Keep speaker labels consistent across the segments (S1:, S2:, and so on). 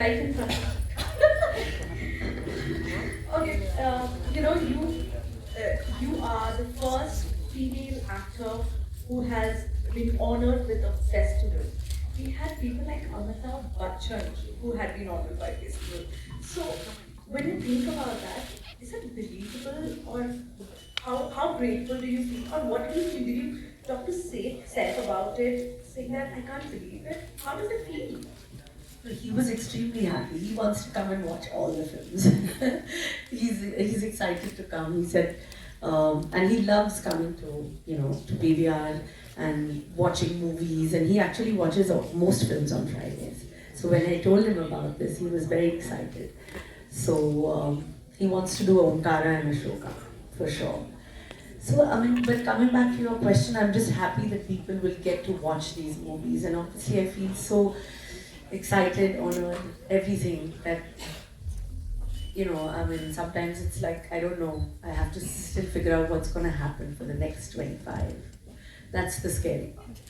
S1: Right in front. Okay, you are the first female actor who has been honored with a festival. We had people like Amitabh Bachchan who had been honored by festival. So when you think about that, is it believable, or how grateful do you feel, or what do you feel? Did you talk to Seth about it, saying that I can't believe it? How does it feel?
S2: He was extremely happy. He wants to come and watch all the films. he's excited to come. He said, and he loves coming to to PVR and watching movies. And he actually watches most films on Fridays. So when I told him about this, he was very excited. So he wants to do Omkara and Ashoka for sure. So I mean, but coming back to your question, I'm just happy that people will get to watch these movies, and obviously I feel so excited, honored, everything that, I mean, sometimes it's like, I don't know, I have to still figure out what's going to happen for the next 25. That's the scary part.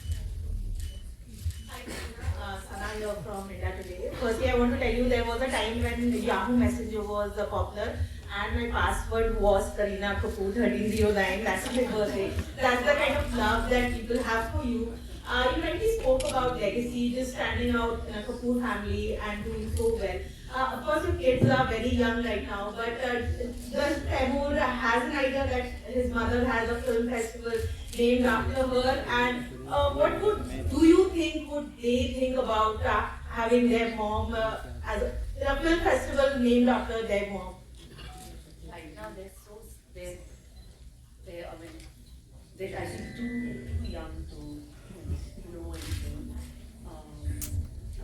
S3: Sana here from India Today. Firstly, I want to tell you there was a time when Yahoo Messenger was popular and my password was Kareena Kapoor 1309. That's my birthday. That's the kind of love that people have for you. You already spoke about legacy, just standing out in a Kapoor family and doing so well. Of course, your kids are very young right now, but does Taimur has an idea that his mother has a film festival named after her, and what do you think would they think about having their mom as a film festival named after their mom?
S2: Right now they're I mean, they're I think too young to know anything. I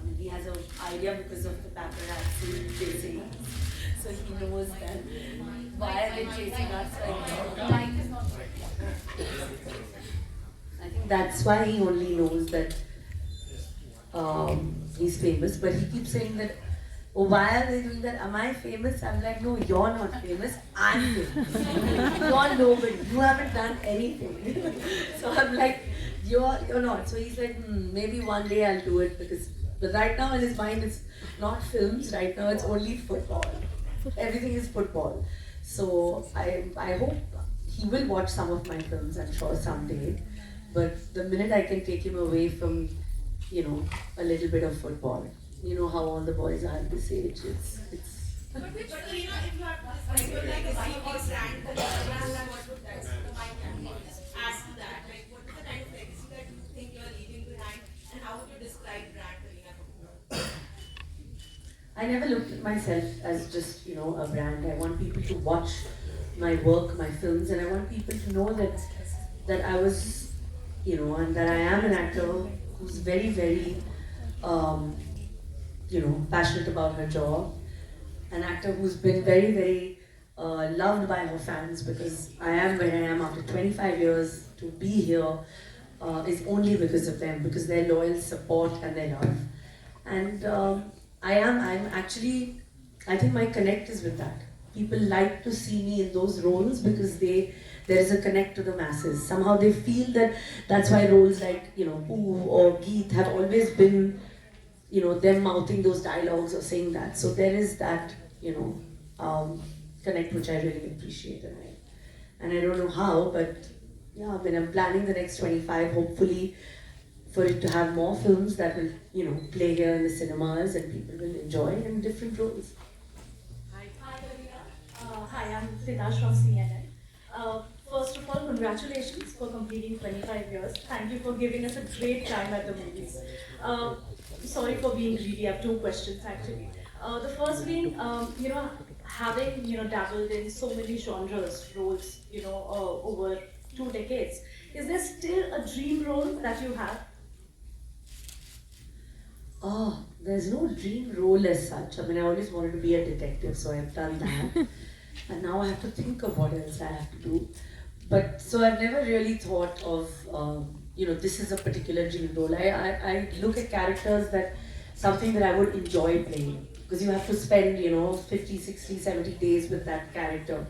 S2: mean, he has an idea because of the paparazzi chasing us. So he knows that why are they chasing us right now? I think that's why he only knows that he's famous. But he keeps saying that, oh, why are they doing that? Am I famous? I'm like, no, you're not famous. I'm famous. You're nobody. You haven't done anything. So I'm like, you're not. So he's like, maybe one day I'll do it because. But right now in his mind, it's not films. Right now, it's only football. Everything is football. So I hope he will watch some of my films. I'm sure someday. But the minute I can take him away from, a little bit of football, you know how all the boys are at this age. It's.
S3: But if you have like your legacy or brand, what would that just add to that? Like, what is the kind of legacy that you think you're leaving behind, and how would you describe brand Kareena Kapoor?
S2: I never looked at myself as just, a brand. I want people to watch my work, my films, and I want people to know that I was, and that I am an actor who's very, very, passionate about her job. An actor who's been very, very loved by her fans because I am where I am after 25 years. To be here is only because of them, because their loyal support and their love. And I'm actually, I think my connect is with that. People like to see me in those roles because there is a connect to the masses. Somehow they feel that that's why roles like, Pooh or Geet have always been, them mouthing those dialogues or saying that. So there is that, connect which I really appreciate. And I don't know how, but yeah, I mean, I'm planning the next 25, hopefully, for it to have more films that will, play here in the cinemas and people will enjoy it in different roles.
S1: Hi, I'm Ritash from CNN. First of all, congratulations for completing 25 years. Thank you for giving us a great time at the movies. Sorry for being greedy. I have two questions actually. The first being, having dabbled in so many genres, roles, over 2 decades. Is there still a dream role that you have?
S2: Oh, there's no dream role as such. I mean, I always wanted to be a detective, so I've done that. And now I have to think of what else I have to do. But so I've never really thought of, this is a particular dream role. I look at characters something that I would enjoy playing. Because you have to spend, 50, 60, 70 days with that character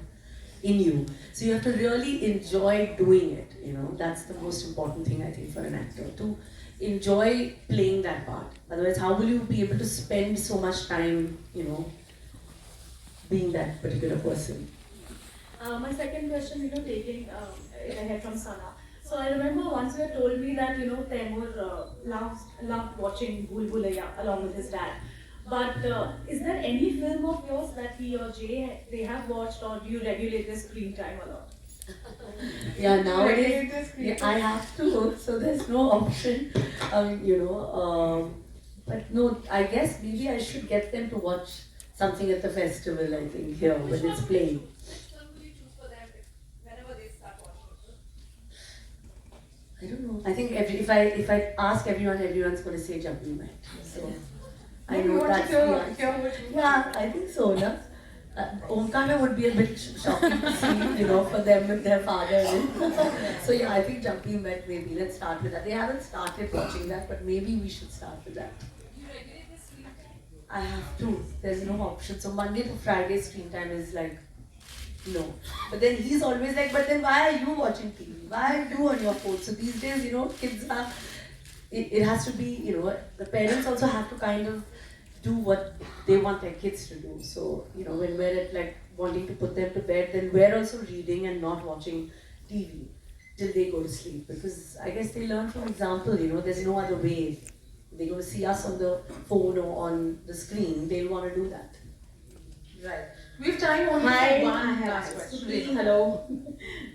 S2: in you. So you have to really enjoy doing it, That's the most important thing, I think, for an actor. To enjoy playing that part. Otherwise, how will you be able to spend so much time, being that particular person?
S3: My second question, taking ahead from Sana. So I remember once you had told me that, Taimur loved watching Bhool Bhulaiya along with his dad. But is there any film of yours that he or Jay, they have watched, or do you regulate their screen time a lot?
S2: Yeah, nowadays
S3: Regulate the
S2: yeah,
S3: screen
S2: I have to, so there's no option. But no, I guess maybe I should get them to watch something at the festival. I think here when it's playing. I don't know. I think if I ask everyone, everyone's going to say Jumping Night. So I know that's the answer. Yeah, I think so. No? Omkara would be a bit shocking to see, for them with their father. So yeah, I think Jumping Night maybe. Let's start with that. They haven't started watching that, but maybe we should start with that. I have to. There's no option. So Monday to Friday screen time is like no. But then he's always like, but then why are you watching TV? Why are you on your phone? So these days, kids are, it has to be, the parents also have to kind of do what they want their kids to do. So, when we're at like wanting to put them to bed, then we're also reading and not watching TV till they go to sleep. Because I guess they learn from example, there's no other way. They're going to see us on the phone or on the screen, they'll want to do that.
S4: Right. We have time only
S3: Hi,
S4: for one
S3: I have
S4: last question.
S3: Hello.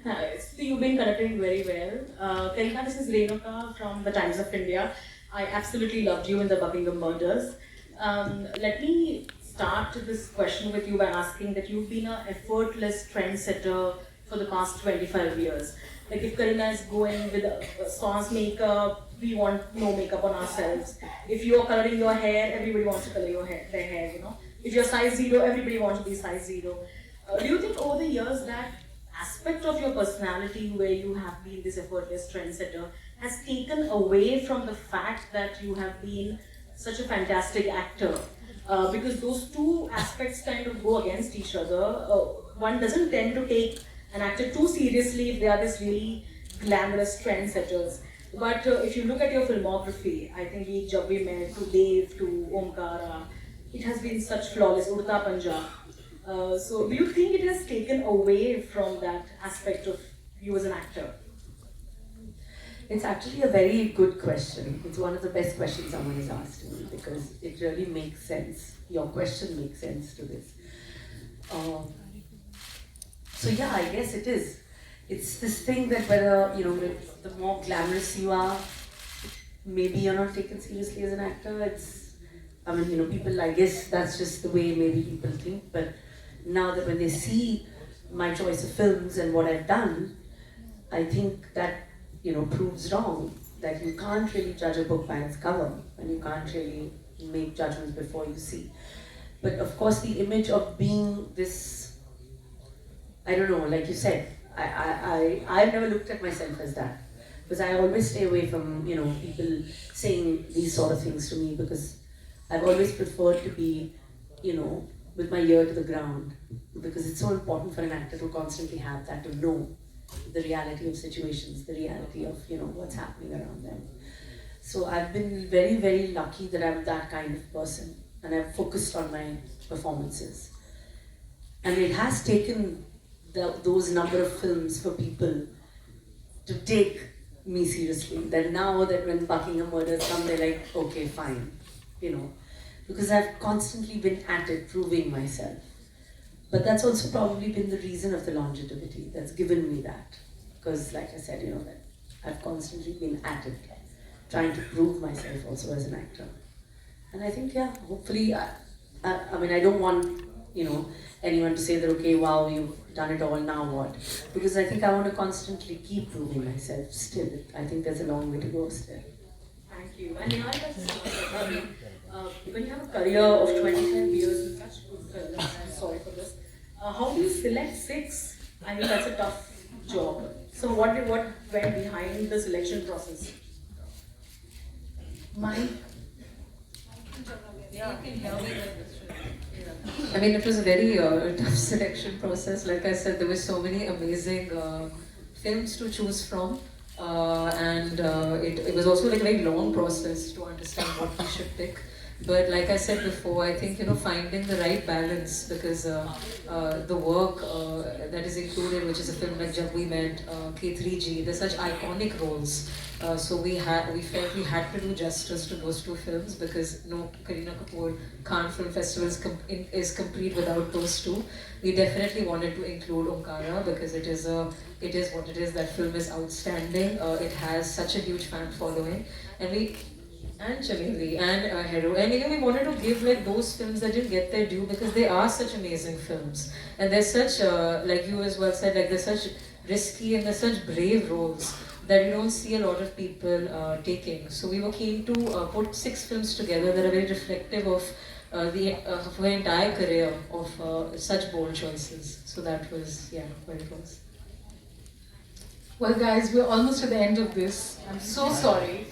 S3: Hi. So you've been connecting very well. Karina, this is Renuka from the Times of India. I absolutely loved you in the Buckingham Murders. Let me start this question with you by asking that you've been an effortless trendsetter for the past 25 years. Like if Karina is going with a sans makeup, we want no makeup on ourselves. If you're coloring your hair, everybody wants to color their hair, If you're size 0, everybody wants to be size 0. Do you think over the years that aspect of your personality where you have been this effortless trendsetter has taken away from the fact that you have been such a fantastic actor? Because those two aspects kind of go against each other. One doesn't tend to take an actor too seriously if they are this really glamorous trendsetters. But if you look at your filmography, I think Jab We Met to Dev to Omkara, it has been such flawless, Urta Punjab. So do you think it has taken away from that aspect of you as an actor?
S2: It's actually a very good question. It's one of the best questions someone has asked me because it really makes sense. Your question makes sense to this. So yeah, I guess it is. It's this thing that whether, the more glamorous you are, maybe you're not taken seriously as an actor. People, I guess that's just the way maybe people think, but now that when they see my choice of films and what I've done, I think that, proves wrong, that you can't really judge a book by its cover, and you can't really make judgments before you see. But of course the image of being this, I don't know, like you said, I've never looked at myself as that. Because I always stay away from, people saying these sort of things to me because I've always preferred to be, with my ear to the ground, because it's so important for an actor to constantly have that, to know the reality of situations, the reality of, what's happening around them. So I've been very, very lucky that I'm that kind of person, and I've focused on my performances. And it has taken those number of films for people to take me seriously. That now that when Buckingham Murders come, they're like, okay, fine, because I've constantly been at it, proving myself. But that's also probably been the reason of the longevity that's given me that. Because like I said, that I've constantly been at it, trying to prove myself also as an actor. And I think, yeah, hopefully, I don't want, anyone to say that, okay, wow, you've done it all, now what? Because I think I want to constantly keep proving myself still. I think there's a long way to go still.
S3: Thank you. And when you have a career of 25 years in such good films, I'm sorry for this, how do you select 6? I mean, that's a tough job. So what went behind the selection process?
S4: Mine.
S5: It was a very tough selection process. Like I said, there were so many amazing films to choose from. it was also like a very long process to understand what we should pick. But like I said before, I think finding the right balance, because the work that is included, which is a film like Jab We Met, K3G, they're such iconic roles. So we felt we had to do justice to those two films, because no Kareena Kapoor Cannes Film Festival is complete without those two. We definitely wanted to include Omkara because it is what it is. That film is outstanding. It has such a huge fan following, and Chameli and Hero. And we wanted to give like those films that didn't get their due, because they are such amazing films. And they're such, like you as well said, like they're such risky and they're such brave roles that you don't see a lot of people taking. So we were keen to put 6 films together that are very reflective of of her entire career of such bold choices. So that was, yeah, what it was.
S4: Well, guys, we're almost at the end of this. I'm so sorry.